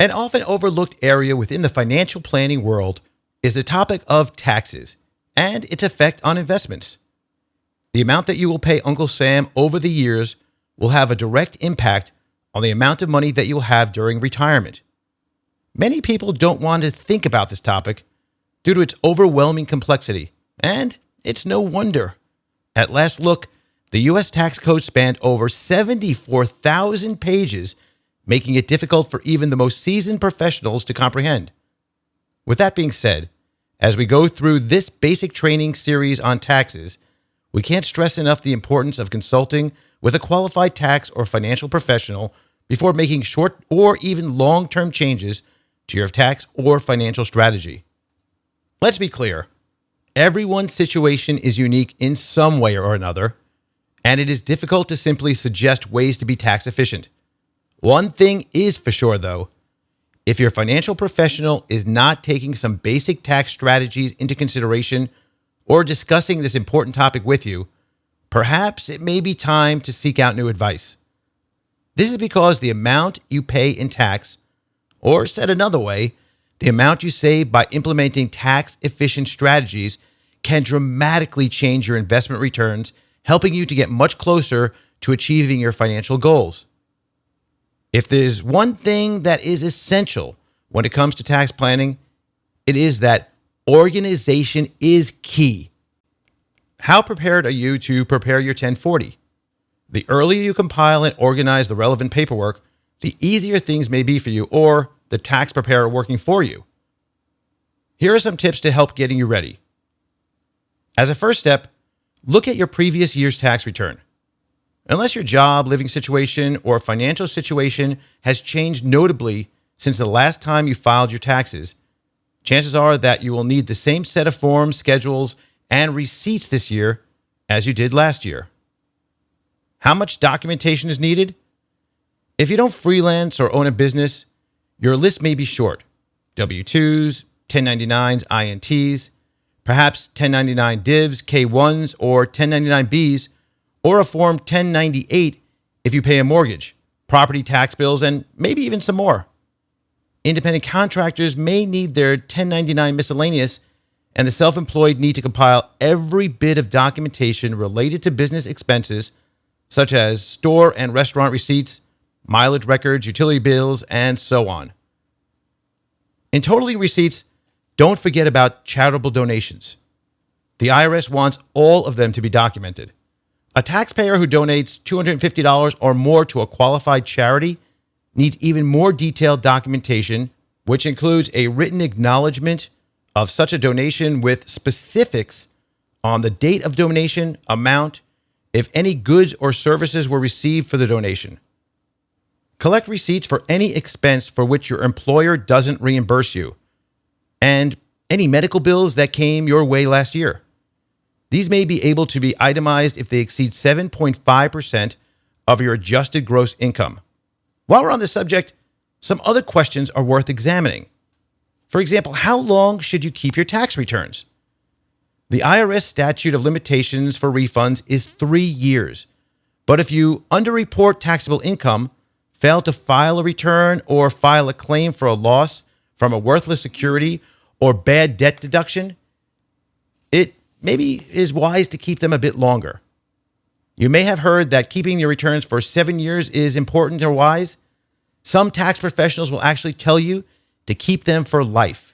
An often overlooked area within the financial planning world is the topic of taxes and its effect on investments. The amount that you will pay Uncle Sam over the years will have a direct impact on the amount of money that you'll have during retirement. Many people don't want to think about this topic due to its overwhelming complexity, and it's no wonder. At last look, the U.S. tax code spanned over 74,000 pages, making it difficult for even the most seasoned professionals to comprehend. With that being said, as we go through this basic training series on taxes, we can't stress enough the importance of consulting with a qualified tax or financial professional before making short or even long-term changes to your tax or financial strategy. Let's be clear. Everyone's situation is unique in some way or another, and it is difficult to simply suggest ways to be tax efficient. One thing is for sure, though. If your financial professional is not taking some basic tax strategies into consideration or discussing this important topic with you, perhaps it may be time to seek out new advice. This is because the amount you pay in tax, or said another way, the amount you save by implementing tax-efficient strategies can dramatically change your investment returns, helping you to get much closer to achieving your financial goals. If there's one thing that is essential when it comes to tax planning, it is that organization is key. How prepared are you to prepare your 1040? The earlier you compile and organize the relevant paperwork, the easier things may be for you or the tax preparer working for you. Here are some tips to help getting you ready. As a first step, look at your previous year's tax return. Unless your job, living situation, or financial situation has changed notably since the last time you filed your taxes, chances are that you will need the same set of forms, schedules, and receipts this year as you did last year. How much documentation is needed? If you don't freelance or own a business, your list may be short. W-2s, 1099s, INTs, perhaps 1099 divs, K-1s, or 1099-Bs, or a Form 1098 if you pay a mortgage, property tax bills, and maybe even some more. Independent contractors may need their 1099 miscellaneous, and the self-employed need to compile every bit of documentation related to business expenses, such as store and restaurant receipts, mileage records, utility bills, and so on. In totaling receipts, don't forget about charitable donations. The IRS wants all of them to be documented. A taxpayer who donates $250 or more to a qualified charity needs even more detailed documentation, which includes a written acknowledgement of such a donation with specifics on the date of donation, amount, if any goods or services were received for the donation. Collect receipts for any expense for which your employer doesn't reimburse you, and any medical bills that came your way last year. These may be able to be itemized if they exceed 7.5% of your adjusted gross income. While we're on this subject, some other questions are worth examining. For example, how long should you keep your tax returns? The IRS statute of limitations for refunds is 3 years. But if you underreport taxable income, fail to file a return, or file a claim for a loss from a worthless security or bad debt deduction, it maybe is wise to keep them a bit longer. You may have heard that keeping your returns for 7 years is important or wise. Some tax professionals will actually tell you to keep them for life.